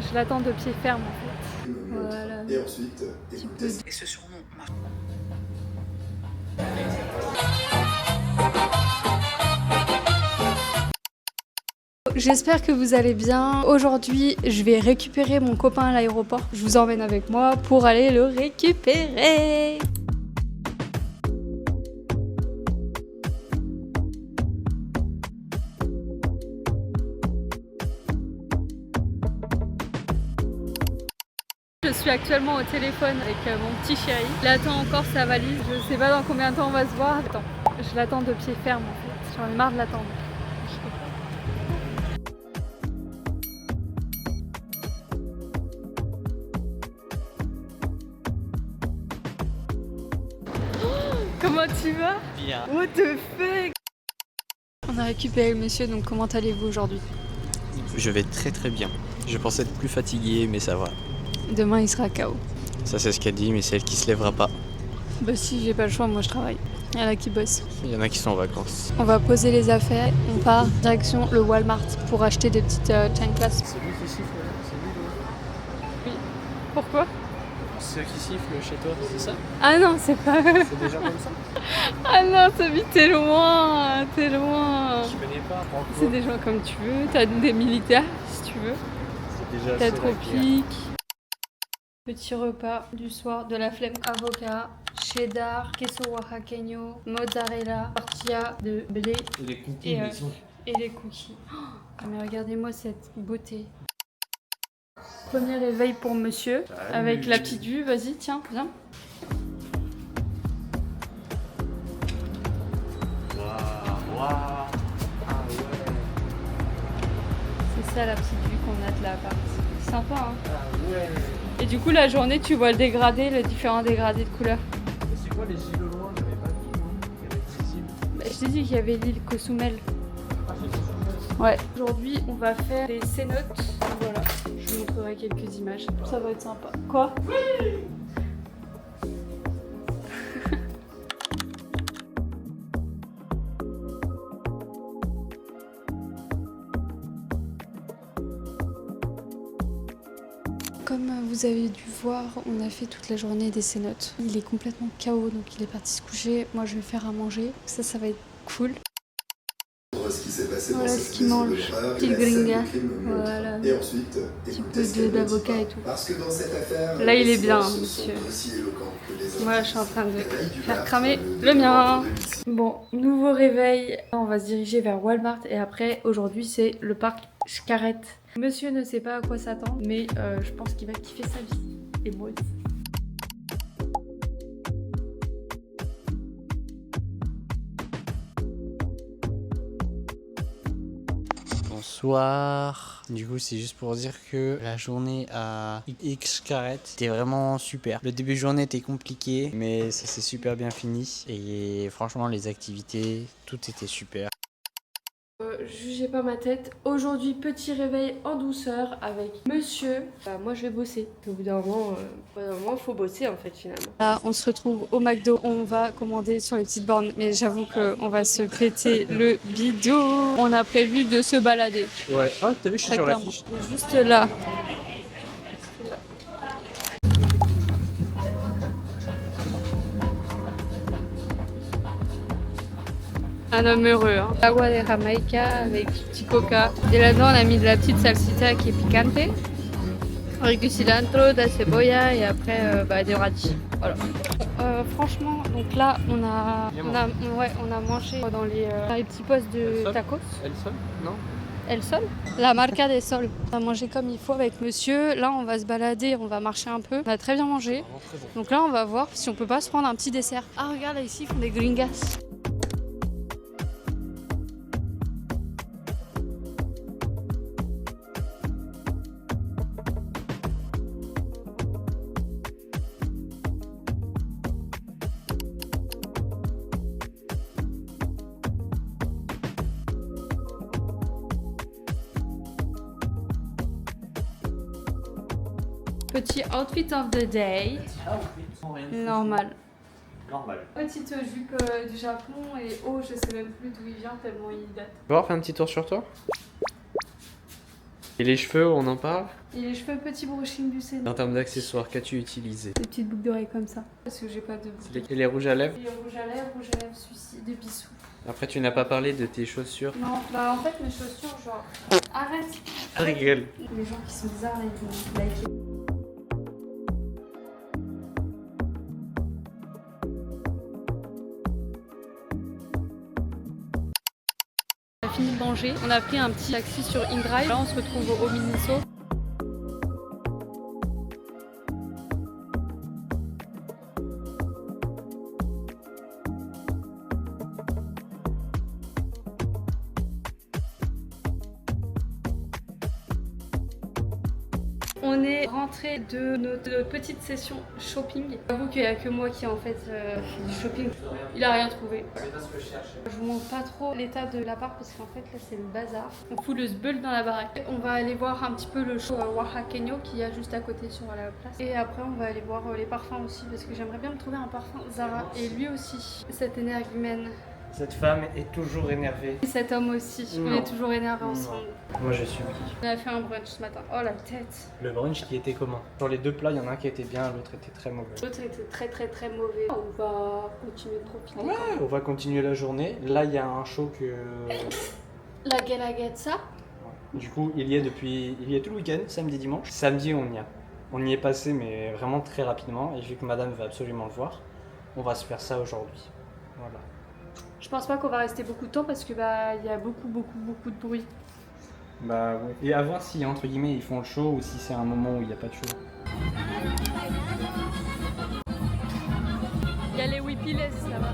Je l'attends de pied ferme en fait. Voilà. Et ensuite, écoutez. Et ce surnom marche. J'espère que vous allez bien. Aujourd'hui, je vais récupérer mon copain à l'aéroport. Je vous emmène avec moi pour aller le récupérer. Je suis actuellement au téléphone avec mon petit chéri. Il attend encore sa valise. Je sais pas dans combien de temps on va se voir. Attends, je l'attends de pied ferme en fait. J'en ai marre de l'attendre. Comment tu vas? Bien. What the fuck? On a récupéré le monsieur, donc comment allez-vous aujourd'hui? Je vais très très bien. Je pensais être plus fatigué, mais ça va. Demain il sera KO. Ça c'est ce qu'elle dit, mais c'est elle qui se lèvera pas. Bah si, j'ai pas le choix, moi je travaille. Il y en a qui bossent. Il y en a qui sont en vacances. On va poser les affaires, on part direction le Walmart pour acheter des petites chanclas. C'est lui qui siffle, c'est lui le... Oui. Pourquoi? Ceux qui sifflent chez toi, c'est ça? Ah non, c'est pas eux. C'est des gens comme ça? Ah non, Toby, t'es loin, t'es loin. Je connais pas. C'est des gens comme tu veux, t'as des militaires si tu veux. C'est déjà T'as assez trop la guerre. pique. Petit repas du soir de la flemme. Avocat, cheddar, queso oaxaqueño, mozzarella, tortilla de blé Et les cookies, et, ils sont... et les cookies. Oh, mais regardez-moi cette beauté. Premier réveil pour monsieur avec la petite vue. Vas-y, tiens, viens. Waouh. Ah ouais. C'est ça la petite vue qu'on a de l'appart. Sympa, hein. Ah ouais. Et du coup, la journée, tu vois le dégradé, le différent dégradé de couleurs. Mais c'est quoi les îles au loin? J'avais pas vu, moi. Il y avait des îles. Bah, je t'ai dit qu'il y avait l'île Cozumel. Ah, c'est ça. Ouais. Aujourd'hui, on va faire des cénotes. Voilà, je vous montrerai quelques images. Ça va être sympa. Quoi? Oui. Comme vous avez dû voir, on a fait toute la journée des cénotes. Il est complètement KO, donc il est parti se coucher. Moi, je vais faire à manger. Ça va être cool. Ce qui s'est passé Voilà dans ce cette qu'il maison mange. d'horreur, Petit et la scène gringa. du crime me montre. Voilà. Et ensuite, Petit écoutez peu ce qu'elle ne dit d'avocat pas. et tout. Parce que dans cette affaire, Là, il les est bien, silences monsieur. sont aussi éloquents que les Moi, je suis en train de Réveil du faire bar, cramer le démon mien. de domicile. Bon, nouveau réveil. On va se diriger vers Walmart et après, aujourd'hui, c'est le parc Xcaret. Monsieur ne sait pas à quoi s'attendre, mais je pense qu'il va kiffer sa vie. Et moi aussi. Bonsoir. Du coup, c'est juste pour dire que la journée à Xcaret était vraiment super. Le début de journée était compliqué, mais ça s'est super bien fini. Et franchement, les activités, tout était super. Jugez pas ma tête. Aujourd'hui, petit réveil en douceur avec monsieur. Moi, je vais bosser. Au bout d'un moment, faut bosser en fait finalement. Là, on se retrouve au McDo. On va commander sur les petites bornes. Mais j'avoue qu'on va se péter le bidou. On a prévu de se balader. Ouais. Ah, t'as vu, je suis Très sur clairement. l'affiche. Juste là. Un homme heureux, hein. Agua de Jamaica avec du petit coca. Et là-dedans, on a mis de la petite salsita qui est picante. Avec du cilantro, de la cebolla et après des radis. Voilà. Franchement, donc là, on a mangé dans les petits postes de tacos. Elle sonne? Non? El Sol, la marca des Sols. On a mangé comme il faut avec monsieur. Là, on va se balader, on va marcher un peu. On a très bien mangé. Donc là, on va voir si on peut pas se prendre un petit dessert. Ah, regarde, là, ici, ils font des gringas. Petit outfit of the day. Normal. Normal. Petite jupe du Japon et oh, je sais même plus d'où il vient tellement il date. On va faire un petit tour sur toi. Et les cheveux, on en parle? Et les cheveux, petit brushing du sénat. En termes d'accessoires, qu'as-tu utilisé? Des petites boucles d'oreilles comme ça. Parce que j'ai pas de boucles. Et les rouges à lèvres? Et rouge à lèvres, celui-ci, des bisous. Après, tu n'as pas parlé de tes chaussures? Non, bah en fait, mes chaussures, genre. Arrête! Rigole. Les gens qui sont bizarres, là, ils vont liker. On a fini de manger, on a pris un petit taxi sur InDrive. Là, on se retrouve au Miniso. On est rentré de notre petite session shopping. J'avoue qu'il n'y a que moi qui en fait fait du shopping. Il a rien trouvé. Je vous montre pas trop l'état de l'appart parce qu'en fait là c'est le bazar. On fout le sbeul dans la baraque. On va aller voir un petit peu le show Oaxaqueño qu'il y a juste à côté sur la place. Et après on va aller voir les parfums aussi parce que j'aimerais bien me trouver un parfum Zara. Et lui aussi, cet énergumène. Cette femme est toujours énervée. Et cet homme aussi. On est toujours énervés ensemble. Moi je suis qui? On a fait un brunch ce matin. Oh la tête. Le brunch qui était comment? Sur les deux plats, il y en a un qui était bien, l'autre était très mauvais. L'autre était très mauvais. On va continuer de profiter. Ouais, on va continuer la journée. Là, il y a un show que... La Guelaguetza. Du coup, il y est tout le week-end, samedi, dimanche. Samedi, on y a. On y est passé, mais vraiment très rapidement. Et vu que madame veut absolument le voir, on va se faire ça aujourd'hui. Voilà. Je pense pas qu'on va rester beaucoup de temps parce que bah il y a beaucoup de bruit. Bah ouais. Et à voir si entre guillemets ils font le show ou si c'est un moment où il n'y a pas de show. Il y a les Whippies là-bas.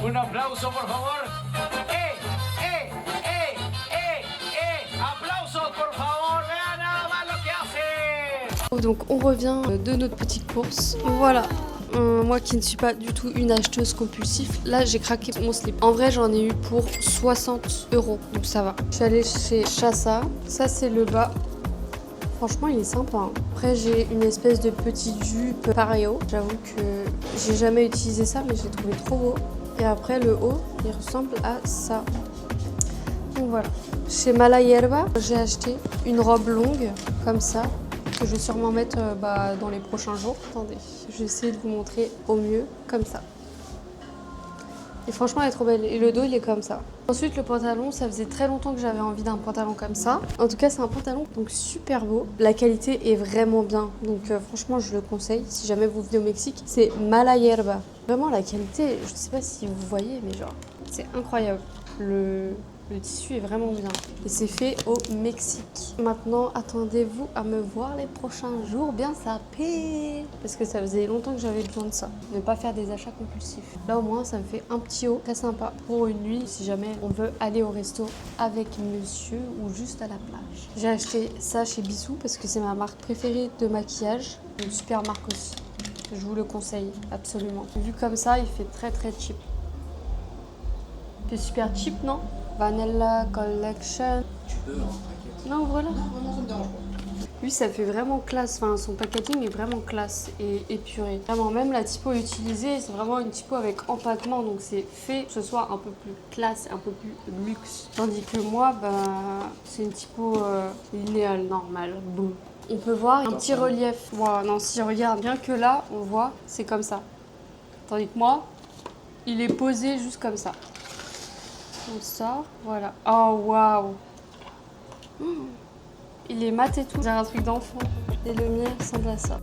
Un aplauso, por favor. Aplausos, por favor. Vean nada más lo que hace. Donc on revient de notre petite course. Voilà. Moi qui ne suis pas du tout une acheteuse compulsive, là j'ai craqué mon slip. En vrai j'en ai eu pour 60 €, donc ça va. Je suis allée chez Chassa, ça c'est le bas. Franchement il est sympa. Hein. Après j'ai une espèce de petite jupe Pareo. J'avoue que j'ai jamais utilisé ça mais j'ai trouvé trop beau. Et après le haut il ressemble à ça. Donc voilà. Chez Mala Hierba j'ai acheté une robe longue comme ça. Que je vais sûrement mettre dans les prochains jours. Attendez, je vais essayer de vous montrer au mieux, comme ça. Et franchement, elle est trop belle. Et le dos, il est comme ça. Ensuite, le pantalon, ça faisait très longtemps que j'avais envie d'un pantalon comme ça. En tout cas, c'est un pantalon donc super beau. La qualité est vraiment bien. Donc franchement, je le conseille. Si jamais vous venez au Mexique, c'est Mala Hierba. Vraiment, la qualité, je sais pas si vous voyez, mais genre, c'est incroyable. Le tissu est vraiment bien. Et c'est fait au Mexique. Maintenant, attendez-vous à me voir les prochains jours bien sapés. Parce que ça faisait longtemps que j'avais besoin de ça. Ne pas faire des achats compulsifs. Là, au moins, ça me fait un petit haut très sympa pour une nuit. Si jamais on veut aller au resto avec monsieur ou juste à la plage. J'ai acheté ça chez Bissou parce que c'est ma marque préférée de maquillage. Une super marque aussi. Je vous le conseille absolument. Vu comme ça, il fait très cheap. C'est super cheap, non? Vanilla Collection. Tu peux en paquet. Non, voilà. Non, vraiment, ça me dérange pas. Lui, ça fait vraiment classe. Enfin, son packaging est vraiment classe et épuré. Vraiment, même la typo utilisée, c'est vraiment une typo avec empaquement. Donc, c'est fait que ce soit un peu plus classe, un peu plus luxe. Tandis que moi, c'est une typo linéale, normale. Bon. On peut voir un petit relief. Wow, non, si on regarde bien que là, on voit, c'est comme ça. Tandis que moi, il est posé juste comme ça. On sort, voilà. Oh, waouh! Il est mat et tout, c'est un truc d'enfant. Et le mien ressemble à ça.